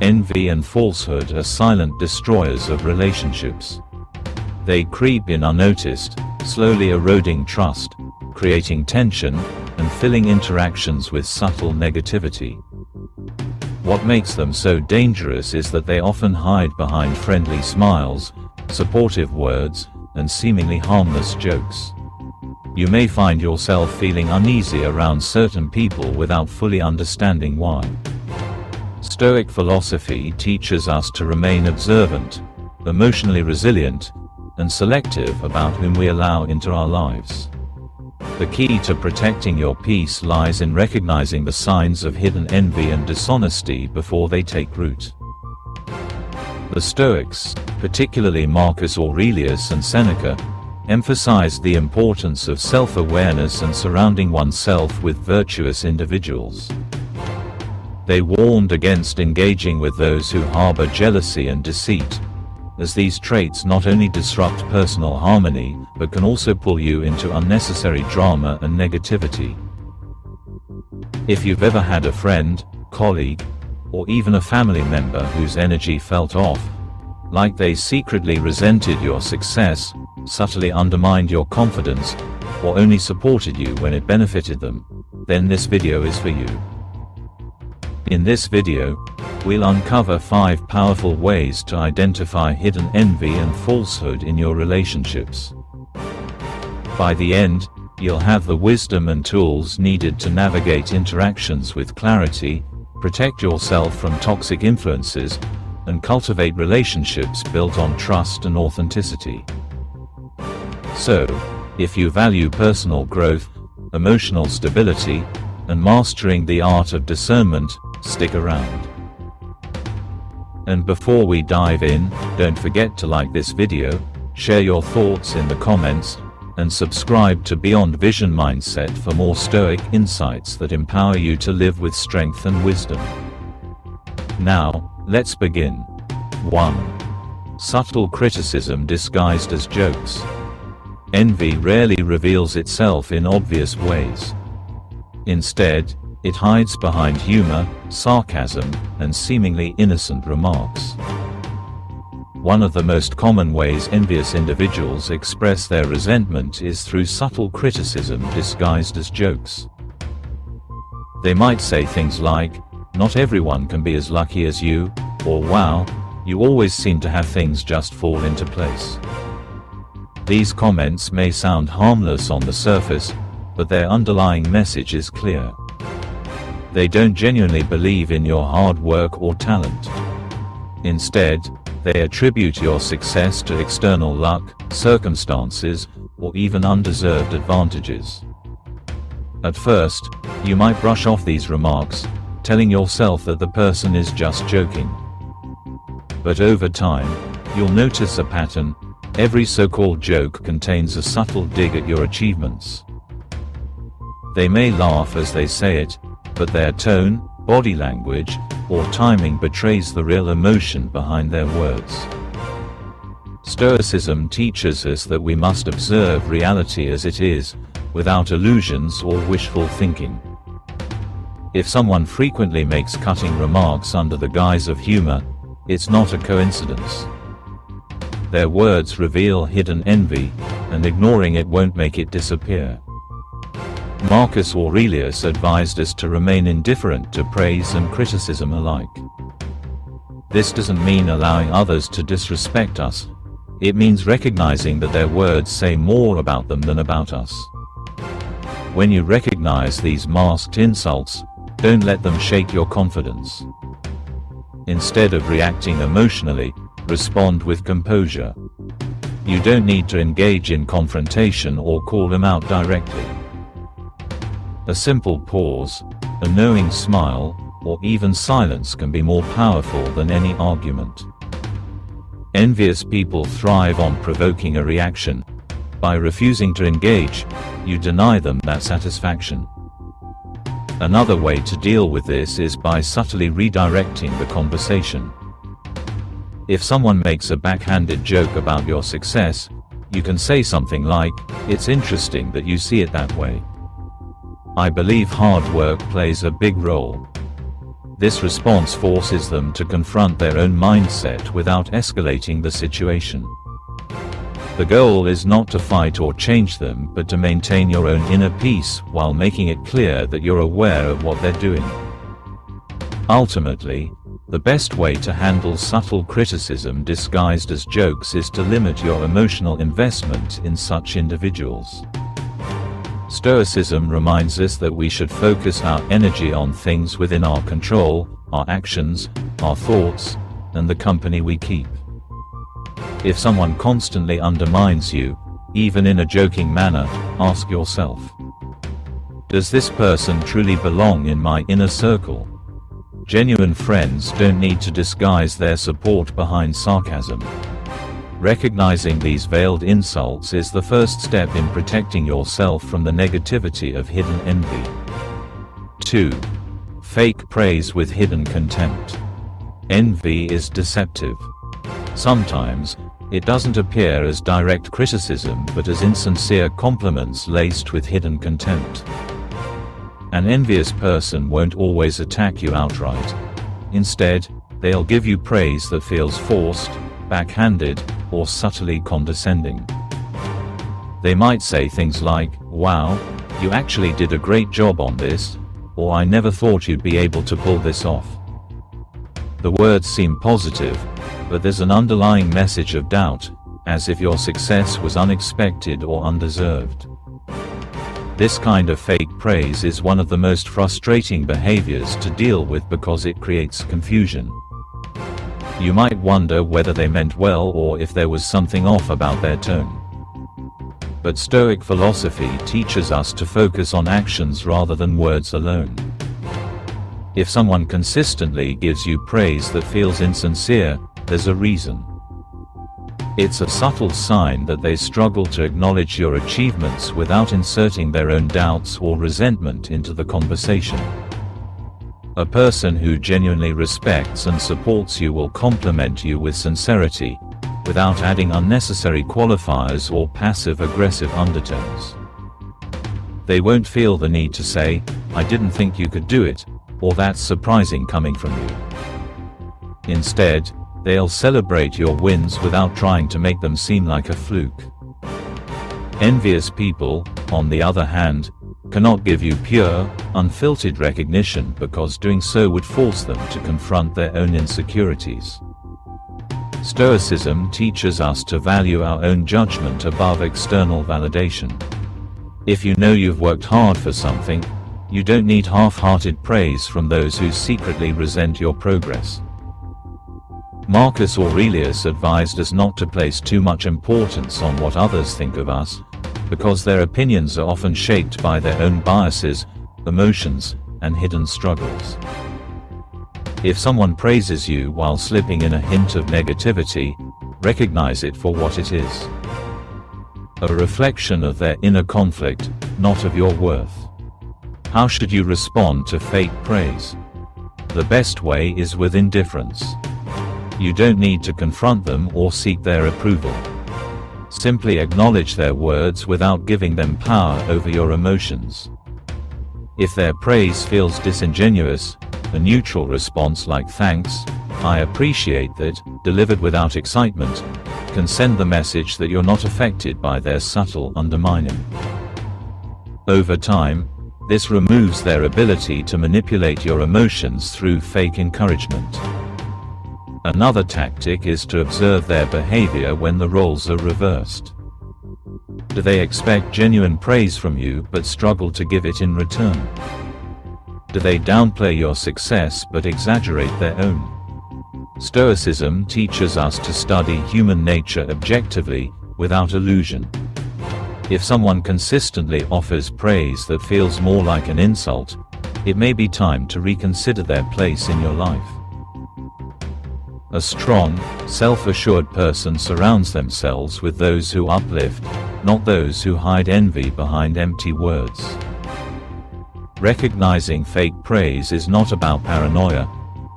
Envy and falsehood are silent destroyers of relationships. They creep in unnoticed, slowly eroding trust, creating tension, and filling interactions with subtle negativity. What makes them so dangerous is that they often hide behind friendly smiles, supportive words, and seemingly harmless jokes. You may find yourself feeling uneasy around certain people without fully understanding why. Stoic philosophy teaches us to remain observant, emotionally resilient, and selective about whom we allow into our lives. The key to protecting your peace lies in recognizing the signs of hidden envy and dishonesty before they take root. The Stoics, particularly Marcus Aurelius and Seneca, emphasized the importance of self-awareness and surrounding oneself with virtuous individuals. They warned against engaging with those who harbor jealousy and deceit, as these traits not only disrupt personal harmony, but can also pull you into unnecessary drama and negativity. If you've ever had a friend, colleague, or even a family member whose energy felt off, like they secretly resented your success, subtly undermined your confidence, or only supported you when it benefited them, then this video is for you. In this video, we'll uncover 5 powerful ways to identify hidden envy and falsehood in your relationships. By the end, you'll have the wisdom and tools needed to navigate interactions with clarity, protect yourself from toxic influences, and cultivate relationships built on trust and authenticity. So, if you value personal growth, emotional stability, and mastering the art of discernment, stick around. And before we dive in, don't forget to like this video, share your thoughts in the comments, and subscribe to Beyond Vision Mindset for more Stoic insights that empower you to live with strength and wisdom. Now, let's begin. 1. Subtle criticism disguised as jokes. Envy rarely reveals itself in obvious ways. Instead, it hides behind humor, sarcasm, and seemingly innocent remarks. One of the most common ways envious individuals express their resentment is through subtle criticism disguised as jokes. They might say things like, "Not everyone can be as lucky as you," or "Wow, you always seem to have things just fall into place." These comments may sound harmless on the surface, but their underlying message is clear. They don't genuinely believe in your hard work or talent. Instead, they attribute your success to external luck, circumstances, or even undeserved advantages. At first, you might brush off these remarks, telling yourself that the person is just joking. But over time, you'll notice a pattern. Every so-called joke contains a subtle dig at your achievements. They may laugh as they say it, but their tone, body language, or timing betrays the real emotion behind their words. Stoicism teaches us that we must observe reality as it is, without illusions or wishful thinking. If someone frequently makes cutting remarks under the guise of humor, it's not a coincidence. Their words reveal hidden envy, and ignoring it won't make it disappear. Marcus Aurelius advised us to remain indifferent to praise and criticism alike. This doesn't mean allowing others to disrespect us. It means recognizing that their words say more about them than about us. When you recognize these masked insults, don't let them shake your confidence. Instead of reacting emotionally, respond with composure. You don't need to engage in confrontation or call them out directly. A simple pause, a knowing smile, or even silence can be more powerful than any argument. Envious people thrive on provoking a reaction. By refusing to engage, you deny them that satisfaction. Another way to deal with this is by subtly redirecting the conversation. If someone makes a backhanded joke about your success, you can say something like, "It's interesting that you see it that way. I believe hard work plays a big role." This response forces them to confront their own mindset without escalating the situation. The goal is not to fight or change them, but to maintain your own inner peace while making it clear that you're aware of what they're doing. Ultimately, the best way to handle subtle criticism disguised as jokes is to limit your emotional investment in such individuals. Stoicism reminds us that we should focus our energy on things within our control, our actions, our thoughts, and the company we keep. If someone constantly undermines you, even in a joking manner, ask yourself, does this person truly belong in my inner circle? Genuine friends don't need to disguise their support behind sarcasm. Recognizing these veiled insults is the first step in protecting yourself from the negativity of hidden envy. 2. Fake praise with hidden contempt. Envy is deceptive. Sometimes, it doesn't appear as direct criticism but as insincere compliments laced with hidden contempt. An envious person won't always attack you outright. Instead, they'll give you praise that feels forced, backhanded, or subtly condescending. They might say things like, "Wow, you actually did a great job on this," or "I never thought you'd be able to pull this off." The words seem positive, but there's an underlying message of doubt, as if your success was unexpected or undeserved. This kind of fake praise is one of the most frustrating behaviors to deal with because it creates confusion. You might wonder whether they meant well or if there was something off about their tone. But Stoic philosophy teaches us to focus on actions rather than words alone. If someone consistently gives you praise that feels insincere, there's a reason. It's a subtle sign that they struggle to acknowledge your achievements without inserting their own doubts or resentment into the conversation. A person who genuinely respects and supports you will compliment you with sincerity, without adding unnecessary qualifiers or passive-aggressive undertones. They won't feel the need to say, "I didn't think you could do it," or "That's surprising coming from you." Instead, they'll celebrate your wins without trying to make them seem like a fluke. Envious people, on the other hand, cannot give you pure, unfiltered recognition because doing so would force them to confront their own insecurities. Stoicism teaches us to value our own judgment above external validation. If you know you've worked hard for something, you don't need half-hearted praise from those who secretly resent your progress. Marcus Aurelius advised us not to place too much importance on what others think of us, because their opinions are often shaped by their own biases, emotions, and hidden struggles. If someone praises you while slipping in a hint of negativity, recognize it for what it is. A reflection of their inner conflict, not of your worth. How should you respond to fake praise? The best way is with indifference. You don't need to confront them or seek their approval. Simply acknowledge their words without giving them power over your emotions. If their praise feels disingenuous, a neutral response like "Thanks, I appreciate that," delivered without excitement, can send the message that you're not affected by their subtle undermining. Over time, this removes their ability to manipulate your emotions through fake encouragement. Another tactic is to observe their behavior when the roles are reversed. Do they expect genuine praise from you but struggle to give it in return? Do they downplay your success but exaggerate their own? Stoicism teaches us to study human nature objectively, without illusion. If someone consistently offers praise that feels more like an insult, it may be time to reconsider their place in your life. A strong, self-assured person surrounds themselves with those who uplift, not those who hide envy behind empty words. Recognizing fake praise is not about paranoia,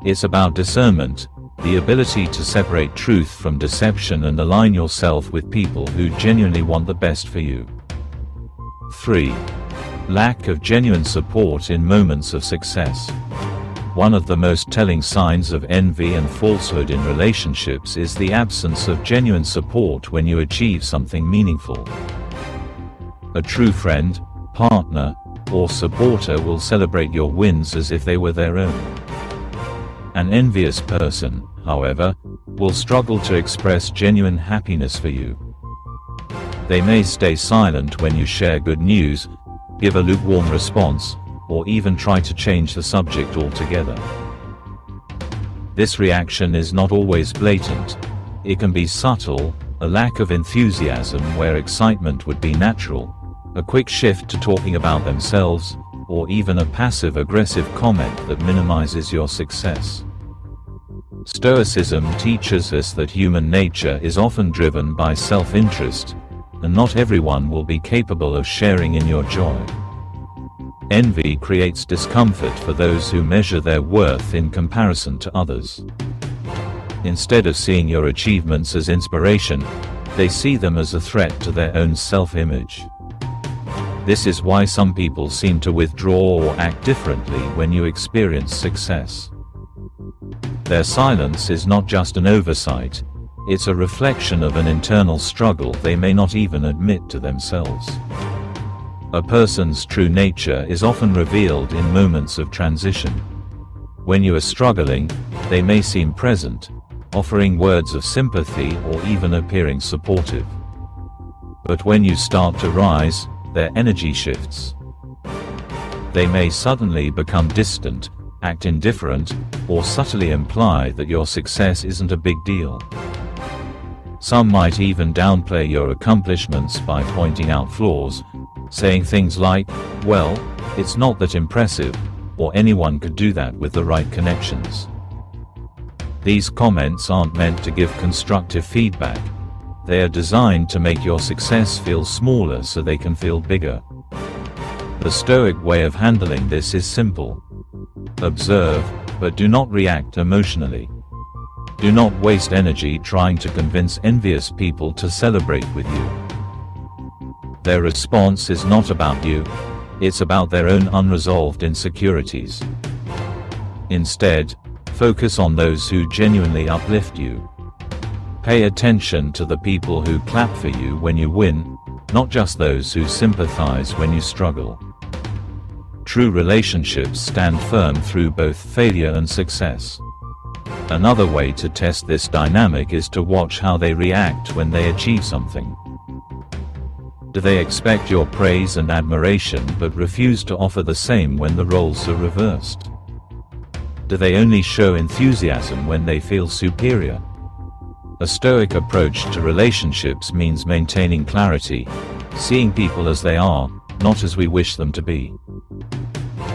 it's about discernment, the ability to separate truth from deception and align yourself with people who genuinely want the best for you. 3. Lack of genuine support in moments of success. One of the most telling signs of envy and falsehood in relationships is the absence of genuine support when you achieve something meaningful. A true friend, partner, or supporter will celebrate your wins as if they were their own. An envious person, however, will struggle to express genuine happiness for you. They may stay silent when you share good news, give a lukewarm response, or even try to change the subject altogether. This reaction is not always blatant. It can be subtle, a lack of enthusiasm where excitement would be natural, a quick shift to talking about themselves, or even a passive-aggressive comment that minimizes your success. Stoicism teaches us that human nature is often driven by self-interest, and not everyone will be capable of sharing in your joy. Envy creates discomfort for those who measure their worth in comparison to others. Instead of seeing your achievements as inspiration, they see them as a threat to their own self-image. This is why some people seem to withdraw or act differently when you experience success. Their silence is not just an oversight, it's a reflection of an internal struggle they may not even admit to themselves. A person's true nature is often revealed in moments of transition. When you are struggling, they may seem present, offering words of sympathy or even appearing supportive. But when you start to rise, their energy shifts. They may suddenly become distant, act indifferent, or subtly imply that your success isn't a big deal. Some might even downplay your accomplishments by pointing out flaws, saying things like, "Well, it's not that impressive," or "Anyone could do that with the right connections." These comments aren't meant to give constructive feedback. They are designed to make your success feel smaller so they can feel bigger. The Stoic way of handling this is simple. Observe, but do not react emotionally. Do not waste energy trying to convince envious people to celebrate with you. Their response is not about you, it's about their own unresolved insecurities. Instead, focus on those who genuinely uplift you. Pay attention to the people who clap for you when you win, not just those who sympathize when you struggle. True relationships stand firm through both failure and success. Another way to test this dynamic is to watch how they react when they achieve something. Do they expect your praise and admiration but refuse to offer the same when the roles are reversed? Do they only show enthusiasm when they feel superior? A Stoic approach to relationships means maintaining clarity, seeing people as they are, not as we wish them to be.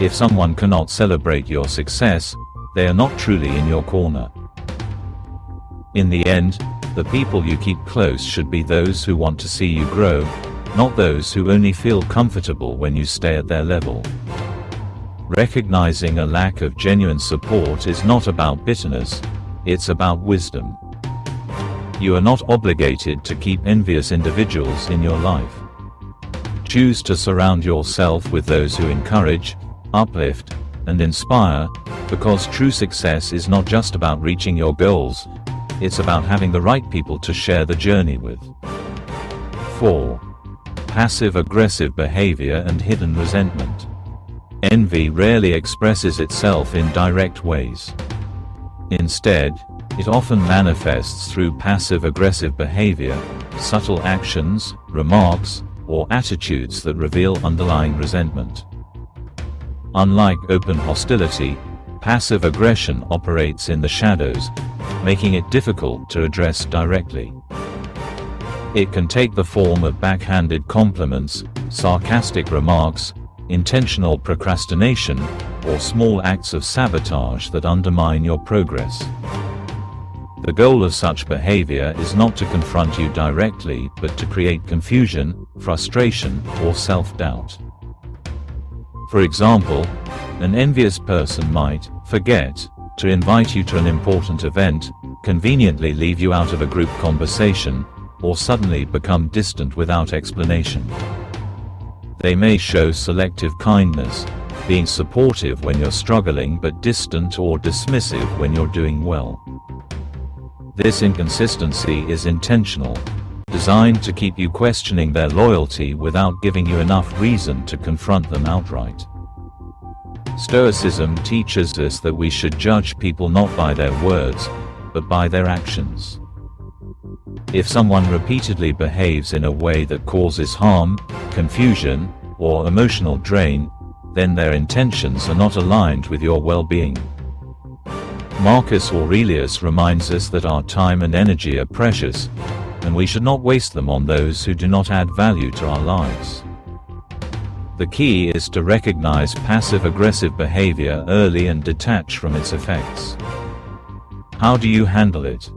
If someone cannot celebrate your success, they are not truly in your corner. In the end, the people you keep close should be those who want to see you grow, not those who only feel comfortable when you stay at their level. Recognizing a lack of genuine support is not about bitterness, it's about wisdom. You are not obligated to keep envious individuals in your life. Choose to surround yourself with those who encourage, uplift, and inspire, because true success is not just about reaching your goals, it's about having the right people to share the journey with. 4. Passive-aggressive behavior and hidden resentment. Envy rarely expresses itself in direct ways. Instead, it often manifests through passive-aggressive behavior, subtle actions, remarks, or attitudes that reveal underlying resentment. Unlike open hostility, passive aggression operates in the shadows, making it difficult to address directly. It can take the form of backhanded compliments, sarcastic remarks, intentional procrastination, or small acts of sabotage that undermine your progress. The goal of such behavior is not to confront you directly, but to create confusion, frustration, or self-doubt. For example, an envious person might forget to invite you to an important event, conveniently leave you out of a group conversation, or suddenly become distant without explanation. They may show selective kindness, being supportive when you're struggling but distant or dismissive when you're doing well. This inconsistency is intentional, designed to keep you questioning their loyalty without giving you enough reason to confront them outright. Stoicism teaches us that we should judge people not by their words, but by their actions. If someone repeatedly behaves in a way that causes harm, confusion, or emotional drain, then their intentions are not aligned with your well-being. Marcus Aurelius reminds us that our time and energy are precious, and we should not waste them on those who do not add value to our lives. The key is to recognize passive-aggressive behavior early and detach from its effects. How do you handle it?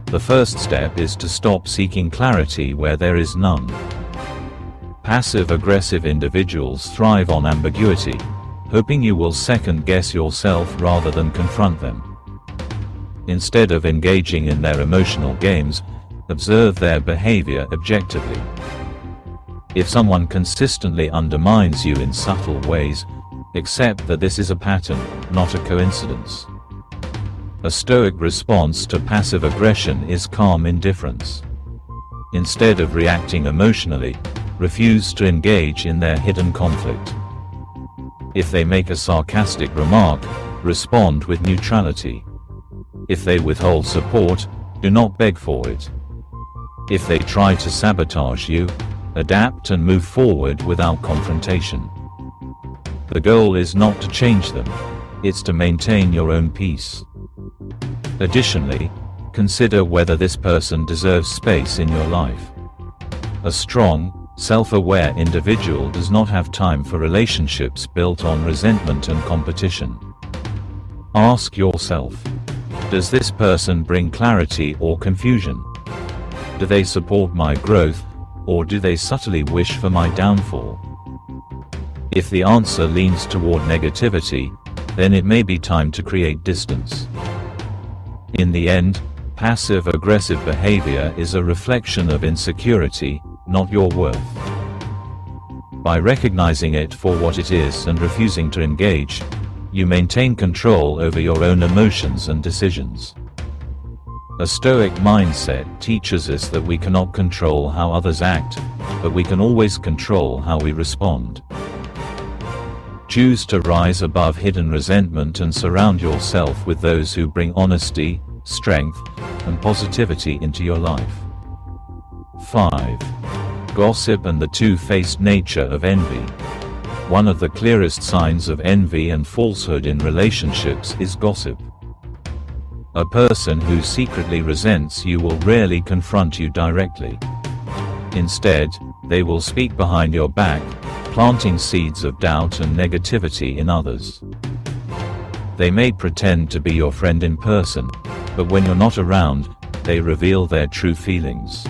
The first step is to stop seeking clarity where there is none. Passive-aggressive individuals thrive on ambiguity, hoping you will second-guess yourself rather than confront them. Instead of engaging in their emotional games, observe their behavior objectively. If someone consistently undermines you in subtle ways, accept that this is a pattern, not a coincidence. A Stoic response to passive aggression is calm indifference. Instead of reacting emotionally, refuse to engage in their hidden conflict. If they make a sarcastic remark, respond with neutrality. If they withhold support, do not beg for it. If they try to sabotage you, adapt and move forward without confrontation. The goal is not to change them, it's to maintain your own peace. Additionally, consider whether this person deserves space in your life. A strong, self-aware individual does not have time for relationships built on resentment and competition. Ask yourself, does this person bring clarity or confusion? Do they support my growth, or do they subtly wish for my downfall? If the answer leans toward negativity, then it may be time to create distance. In the end, passive-aggressive behavior is a reflection of insecurity, not your worth. By recognizing it for what it is and refusing to engage, you maintain control over your own emotions and decisions. A Stoic mindset teaches us that we cannot control how others act, but we can always control how we respond. Choose to rise above hidden resentment and surround yourself with those who bring honesty, strength, and positivity into your life. 5. Gossip and the two-faced nature of envy. One of the clearest signs of envy and falsehood in relationships is gossip. A person who secretly resents you will rarely confront you directly. Instead, they will speak behind your back, planting seeds of doubt and negativity in others. They may pretend to be your friend in person, but when you're not around, they reveal their true feelings.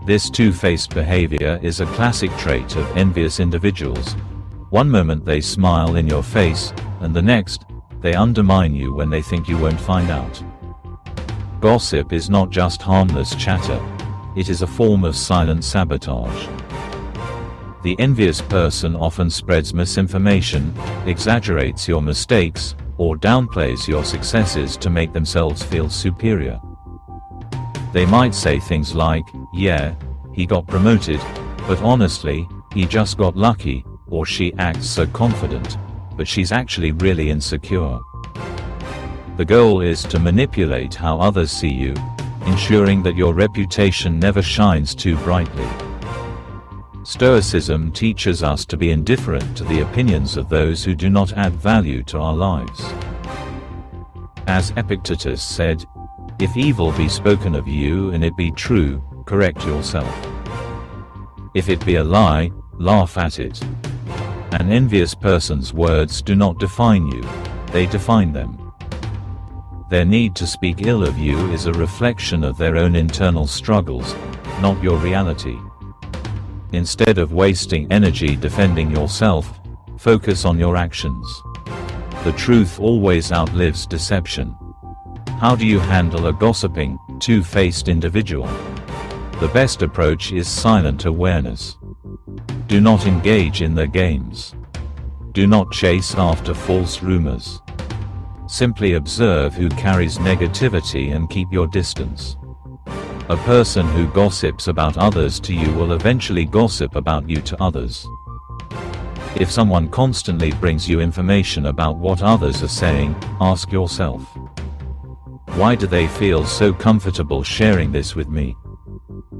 This two-faced behavior is a classic trait of envious individuals. One moment they smile in your face, and the next, they undermine you when they think you won't find out. Gossip is not just harmless chatter, it is a form of silent sabotage. The envious person often spreads misinformation, exaggerates your mistakes, or downplays your successes to make themselves feel superior. They might say things like, "Yeah, he got promoted, but honestly, he just got lucky," or "She acts so confident, but she's actually really insecure." The goal is to manipulate how others see you, ensuring that your reputation never shines too brightly. Stoicism teaches us to be indifferent to the opinions of those who do not add value to our lives. As Epictetus said, "If evil be spoken of you and it be true, correct yourself. If it be a lie, laugh at it." An envious person's words do not define you, they define them. Their need to speak ill of you is a reflection of their own internal struggles, not your reality. Instead of wasting energy defending yourself, focus on your actions. The truth always outlives deception. How do you handle a gossiping, two-faced individual? The best approach is silent awareness. Do not engage in their games. Do not chase after false rumors. Simply observe who carries negativity and keep your distance. A person who gossips about others to you will eventually gossip about you to others. If someone constantly brings you information about what others are saying, ask yourself, why do they feel so comfortable sharing this with me?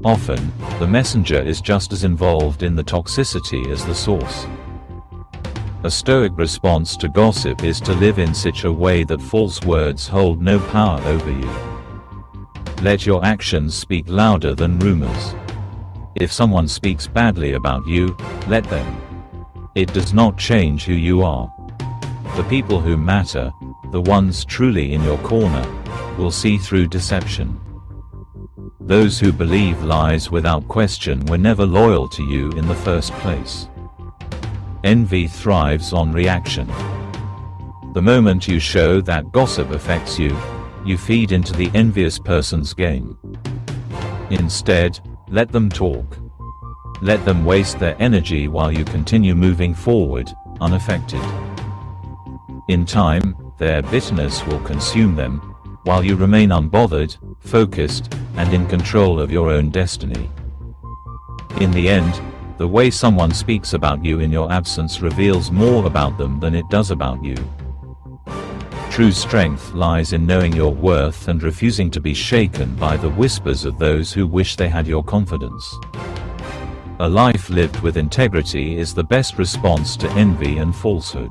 Often, the messenger is just as involved in the toxicity as the source. A Stoic response to gossip is to live in such a way that false words hold no power over you. Let your actions speak louder than rumors. If someone speaks badly about you, let them. It does not change who you are. The people who matter, the ones truly in your corner, will see through deception. Those who believe lies without question were never loyal to you in the first place. Envy thrives on reaction. The moment you show that gossip affects you, you feed into the envious person's game. Instead, let them talk. Let them waste their energy while you continue moving forward, unaffected. In time, their bitterness will consume them, while you remain unbothered, focused, and in control of your own destiny. In the end, the way someone speaks about you in your absence reveals more about them than it does about you. True strength lies in knowing your worth and refusing to be shaken by the whispers of those who wish they had your confidence. A life lived with integrity is the best response to envy and falsehood.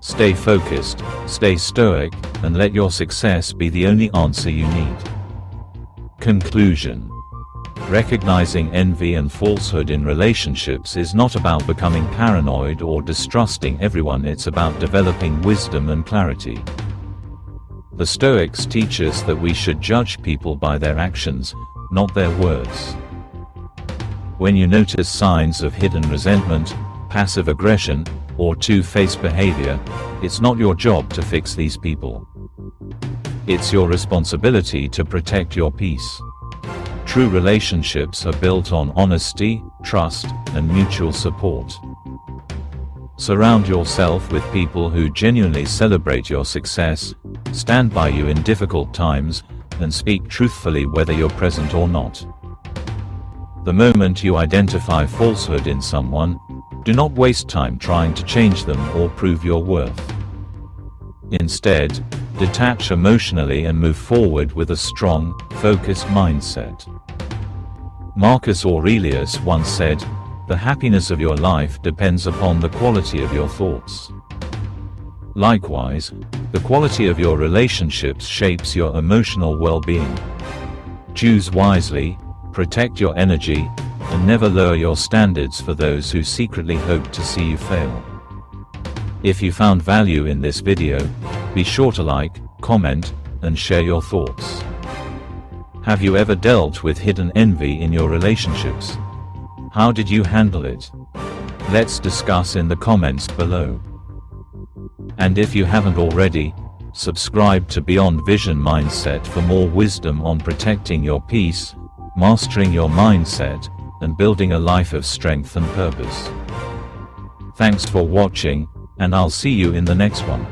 Stay focused, stay stoic, and let your success be the only answer you need. Conclusion. Recognizing envy and falsehood in relationships is not about becoming paranoid or distrusting everyone, it's about developing wisdom and clarity. The Stoics teach us that we should judge people by their actions, not their words. When you notice signs of hidden resentment, passive aggression, or two-faced behavior, it's not your job to fix these people. It's your responsibility to protect your peace. True relationships are built on honesty, trust, and mutual support. Surround yourself with people who genuinely celebrate your success, stand by you in difficult times, and speak truthfully whether you're present or not. The moment you identify falsehood in someone, do not waste time trying to change them or prove your worth. Instead, detach emotionally and move forward with a strong, focused mindset. Marcus Aurelius once said, "The happiness of your life depends upon the quality of your thoughts." Likewise, the quality of your relationships shapes your emotional well-being. Choose wisely, protect your energy, and never lower your standards for those who secretly hope to see you fail. If you found value in this video, be sure to like, comment, and share your thoughts. Have you ever dealt with hidden envy in your relationships? How did you handle it? Let's discuss in the comments below. And if you haven't already, subscribe to Beyond Vision Mindset for more wisdom on protecting your peace, mastering your mindset, and building a life of strength and purpose. Thanks for watching, and I'll see you in the next one.